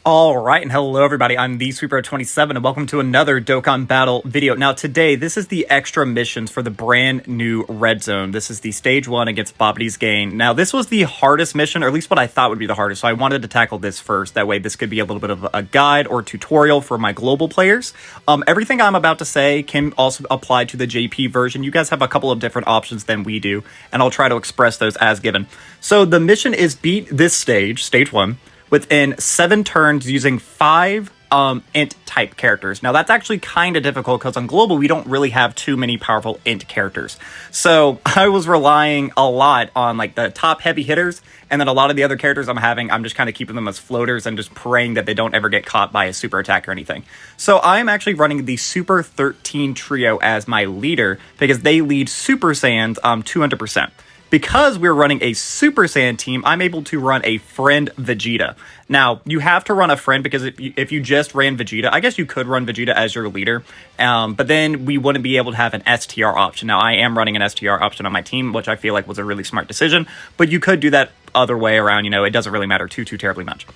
Alright, and hello everybody, I'm the Sweeper27 and welcome to another Dokkan Battle video. Now today, this is the extra missions for the brand new Red Zone. This is the Stage 1 against BABIDI'S Gain. Now this was the hardest mission, or at least what I thought would be the hardest, so I wanted to tackle this first. That way this could be a little bit of a guide or tutorial for my global players. Everything I'm about to say can also apply to the JP version. You guys have a couple of different options than we do, and I'll try to express those as given. So the mission is beat this stage, Stage 1, within 7 turns using 5 INT type characters. Now that's actually kind of difficult because on global we don't really have too many powerful INT characters. So I was relying a lot on like the top heavy hitters, and then a lot of the other characters I'm just kind of keeping them as floaters and just praying that they don't ever get caught by a super attack or anything. So I'm actually running the Super 13 trio as my leader because they lead Super Saiyans 200%. Because we're running a Super Saiyan team, I'm able to run a friend Vegeta. Now, you have to run a friend because if you just ran Vegeta, I guess you could run Vegeta as your leader, but then we wouldn't be able to have an STR option. Now, I am running an STR option on my team, which I feel like was a really smart decision, but you could do that other way around, you know, it doesn't really matter too terribly much.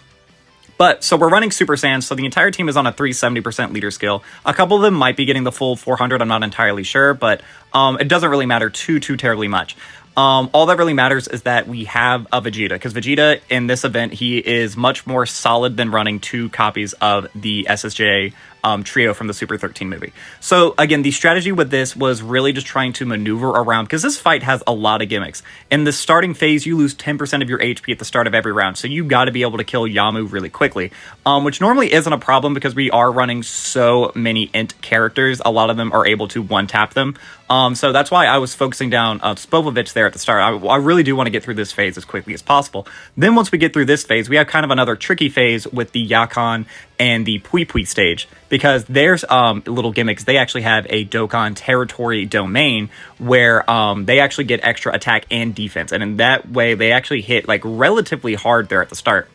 But, so we're running Super Saiyan, so the entire team is on a 370% leader skill. A couple of them might be getting the full 400, I'm not entirely sure, but it doesn't really matter too terribly much. All that really matters is that we have a Vegeta, because Vegeta in this event, he is much more solid than running 2 copies of the SSJ trio from the Super 13 movie. So again, the strategy with this was really just trying to maneuver around, because this fight has a lot of gimmicks. In the starting phase, you lose 10% of your HP at the start of every round, so you got to be able to kill Yamu really quickly, which normally isn't a problem because we are running so many INT characters. A lot of them are able to one-tap them. So that's why I was focusing down Spovovich there at the start. I really do want to get through this phase as quickly as possible. Then once we get through this phase, we have kind of another tricky phase with the Yakan and the Pui Pui stage, because there's little gimmicks. They actually have a Dokkan territory domain where they actually get extra attack and defense, and in that way they actually hit like relatively hard there at the start.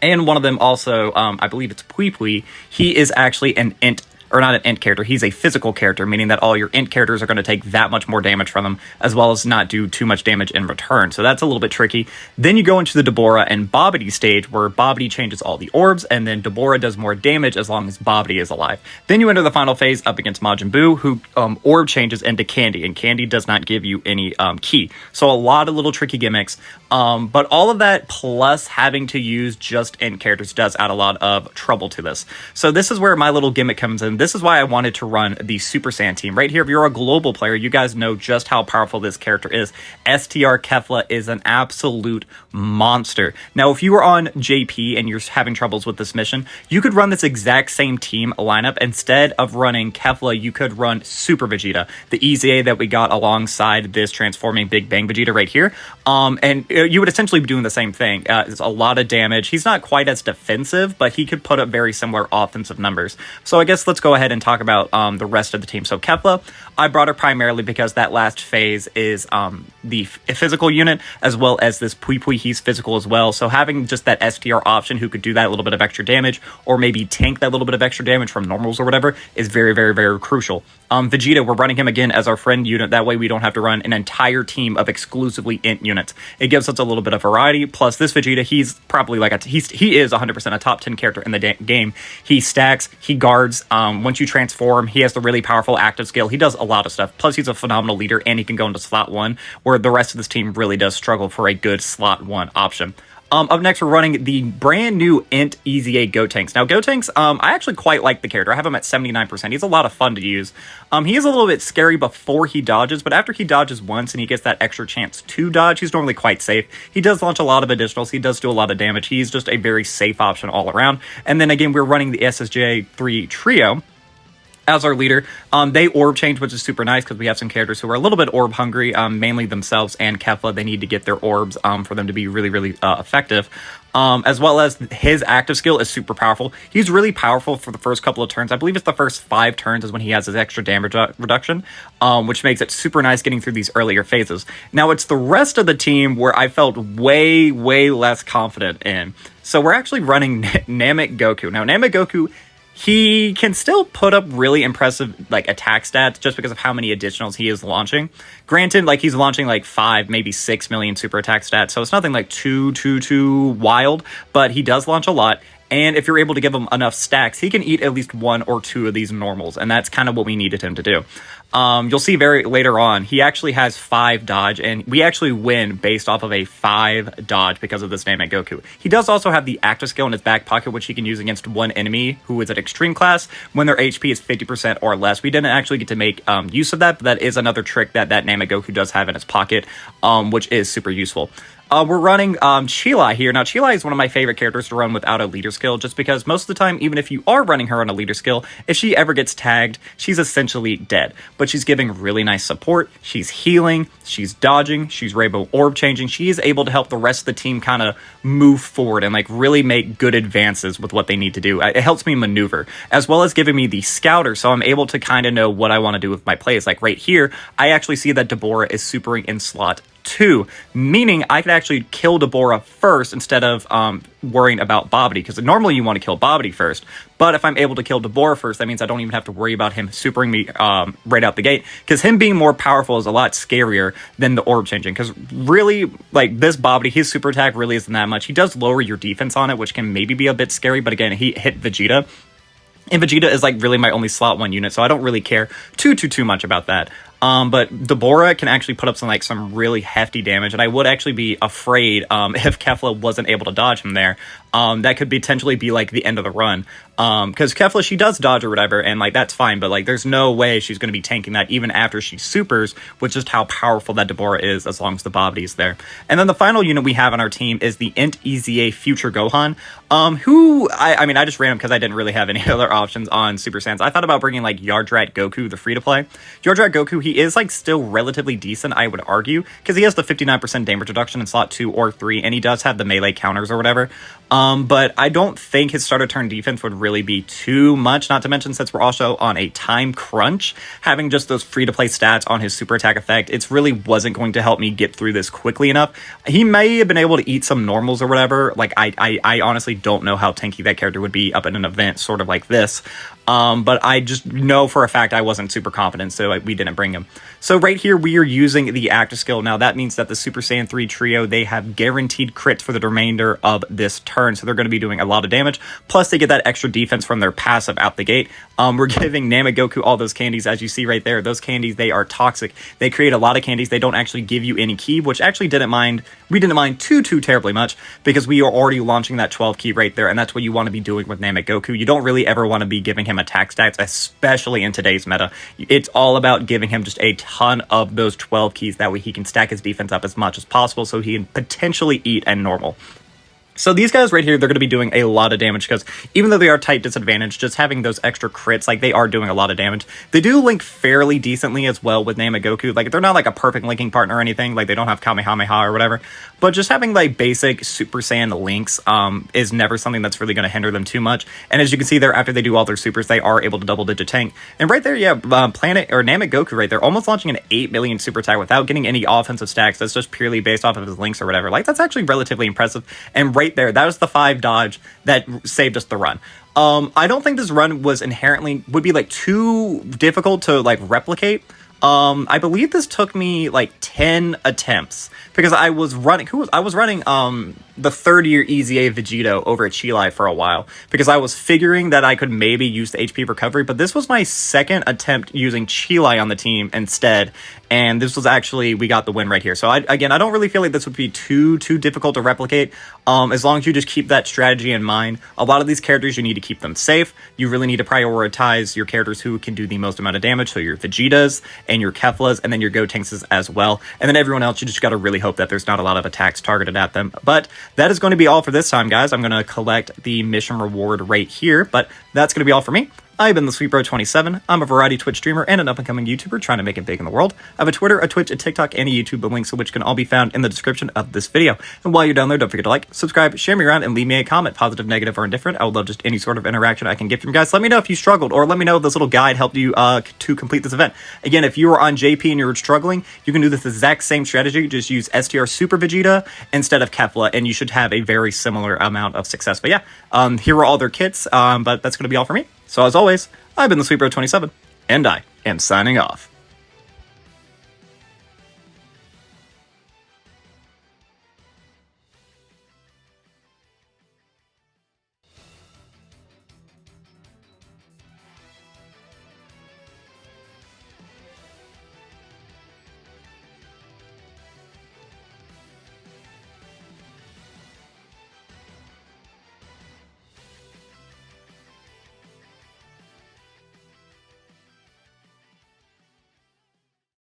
And one of them also, I believe it's Pui Pui, he is actually an INT, or not an INT character, he's a physical character, meaning that all your INT characters are going to take that much more damage from them, as well as not do too much damage in return. So that's a little bit tricky. Then you go into the Dabura and Babidi stage, where Babidi changes all the orbs, and then Dabura does more damage as long as Babidi is alive. Then you enter the final phase up against Majin Buu, who orb changes into Candy, and Candy does not give you any ki. So a lot of little tricky gimmicks, but all of that plus having to use just INT characters does add a lot of trouble to this. So this is where my little gimmick comes in. This is why I wanted to run the Super Saiyan team. Right here, if you're a global player, you guys know just how powerful this character is. STR Kefla is an absolute monster. Now, if you are on JP and you're having troubles with this mission, you could run this exact same team lineup. Instead of running Kefla, you could run Super Vegeta, the EZA that we got alongside this transforming Big Bang Vegeta right here. And you would essentially be doing the same thing. It's a lot of damage. He's not quite as defensive, but he could put up very similar offensive numbers. So I guess let's go ahead and talk about the rest of the team. So Kefla, I brought her primarily because that last phase is the physical unit, as well as this Pui Pui, he's physical as well. So having just that STR option who could do that little bit of extra damage, or maybe tank that little bit of extra damage from normals or whatever, is very crucial. Vegeta, we're running him again as our friend unit. That way we don't have to run an entire team of exclusively INT units. It gives us a little bit of variety. Plus this Vegeta, he's probably like he is 100% a top 10 character in the game. He stacks, he guards. Once you transform, he has the really powerful active skill. He does a lot of stuff. Plus he's a phenomenal leader, and he can go into slot 1, where the rest of this team really does struggle for a good slot 1 option. Up next, we're running the brand new INT EZA Gotenks. Now, Gotenks, I actually quite like the character. I have him at 79%. He's a lot of fun to use. He is a little bit scary before he dodges, but after he dodges once and he gets that extra chance to dodge, he's normally quite safe. He does launch a lot of additionals. He does do a lot of damage. He's just a very safe option all around. And then again, we're running the SSJ3 trio as our leader. They orb change, which is super nice because we have some characters who are a little bit orb hungry, mainly themselves and Kefla. They need to get their orbs for them to be really effective. As well as his active skill is super powerful. He's really powerful for the first couple of turns. I believe it's the first 5 turns is when he has his extra damage reduction, which makes it super nice getting through these earlier phases. Now, it's the rest of the team where I felt way less confident in. So we're actually running Namek Goku. Now, Namek Goku, he can still put up really impressive like attack stats just because of how many additionals he is launching. Granted, like he's launching like 5, maybe 6 million super attack stats, so it's nothing like too wild, but he does launch a lot. And if you're able to give him enough stacks, he can eat at least 1 or 2 of these normals, and that's kind of what we needed him to do. You'll see later on, he actually has 5 dodge, and we actually win based off of a 5 dodge because of this Namegoku. He does also have the active skill in his back pocket, which he can use against one enemy who is at extreme class when their HP is 50% or less. We didn't actually get to make use of that, but that is another trick that Namegoku does have in his pocket, which is super useful. We're running Chilai here. Now, Chilai is one of my favorite characters to run without a leader skill, just because most of the time, even if you are running her on a leader skill, if she ever gets tagged, she's essentially dead. But she's giving really nice support, she's healing, she's dodging, she's rainbow orb changing. She is able to help the rest of the team kind of move forward and like really make good advances with what they need to do. It helps me maneuver, as well as giving me the scouter, so I'm able to kind of know what I want to do with my plays. Like right here, I actually see that Deborah is supering in slot 2, meaning I could actually kill Deborah first instead of worrying about Babidi, because normally you want to kill Babidi first, but if I'm able to kill Deborah first, that means I don't even have to worry about him supering me right out the gate, because him being more powerful is a lot scarier than the orb changing, because really, like this Babidi, his super attack really isn't that much. He does lower your defense on it, which can maybe be a bit scary, but again, he hit Vegeta, and Vegeta is like really my only slot 1 unit, so I don't really care too much about that. But Deborah can actually put up some really hefty damage, and I would actually be afraid if Kefla wasn't able to dodge him there. That could potentially be like the end of the run. Because Kefla, she does dodge or whatever, and like that's fine, but like there's no way she's going to be tanking that even after she supers, with just how powerful that Deborah is as long as the Babidi is there. And then the final unit we have on our team is the INT EZA Future Gohan, who I mean I just ran him because I didn't really have any other options on Super Saiyans. I thought about bringing like Yardrat Goku, the free-to-play. Yardrat Goku, he is like still relatively decent, I would argue, because he has the 59% damage reduction in slot 2 or 3, and he does have the melee counters or whatever. But I don't think his starter turn defense would really be too much, not to mention since we're also on a time crunch, having just those free-to-play stats on his super attack effect, it really wasn't going to help me get through this quickly enough. He may have been able to eat some normals or whatever. Like, I honestly don't know how tanky that character would be up in an event sort of like this. But I just know for a fact I wasn't super confident, so we didn't bring him. So right here, we are using the active skill. Now, that means that the Super Saiyan 3 trio, they have guaranteed crits for the remainder of this turn, so they're going to be doing a lot of damage. Plus, they get that extra defense from their passive out the gate. We're giving Namegoku all those candies, as you see right there. Those candies, they are toxic. They create a lot of candies. They don't actually give you any key, which actually we didn't mind too terribly much, because we are already launching that 12 key right there, and that's what you want to be doing with Namegoku. You don't really ever want to be giving him attack stats, especially in today's meta. It's all about giving him just a ton of those 12 keys. That way he can stack his defense up as much as possible so he can potentially eat and normal. So these guys right here, they're going to be doing a lot of damage, because even though they are tight disadvantage, just having those extra crits, like they are doing a lot of damage. They do link fairly decently as well with Namegoku. Like they're not like a perfect linking partner or anything. Like they don't have Kamehameha or whatever. But just having like basic Super Saiyan links is never something that's really going to hinder them too much. And as you can see there, after they do all their supers, they are able to double digit tank. And right there, yeah, Namegoku right there, almost launching an 8 million super attack without getting any offensive stacks. That's just purely based off of his links or whatever. Like that's actually relatively impressive. And right there, that was the 5 dodge that saved us the run. I don't think this run would be like too difficult to like replicate. I believe this took me like 10 attempts, because I was running the 3rd-year EZA Vegito over at Chilai for a while, because I was figuring that I could maybe use the HP recovery, but this was my 2nd attempt using Chilai on the team instead, and this was actually, we got the win right here. So I don't really feel like this would be too difficult to replicate, as long as you just keep that strategy in mind. A lot of these characters, you need to keep them safe. You really need to prioritize your characters who can do the most amount of damage, so your Vegetas and your Keflas, and then your Gotenks as well, and then everyone else, you just got to really hope that there's not a lot of attacks targeted at them. But that is going to be all for this time, guys. I'm going to collect the mission reward right here, but that's going to be all for me. I've been the SweetBro27. I'm a variety Twitch streamer and an up-and-coming YouTuber trying to make it big in the world. I have a Twitter, a Twitch, a TikTok, and a YouTube, the links of which can all be found in the description of this video. And while you're down there, don't forget to like, subscribe, share me around, and leave me a comment, positive, negative, or indifferent. I would love just any sort of interaction I can get from you guys. Let me know if you struggled, or let me know if this little guide helped you to complete this event. Again, if you were on JP and you were struggling, you can do this exact same strategy. Just use STR Super Vegeta instead of Kefla, and you should have a very similar amount of success. But yeah, here are all their kits, but that's going to be all for me. So as always, I've been the SweetBro27, and I am signing off.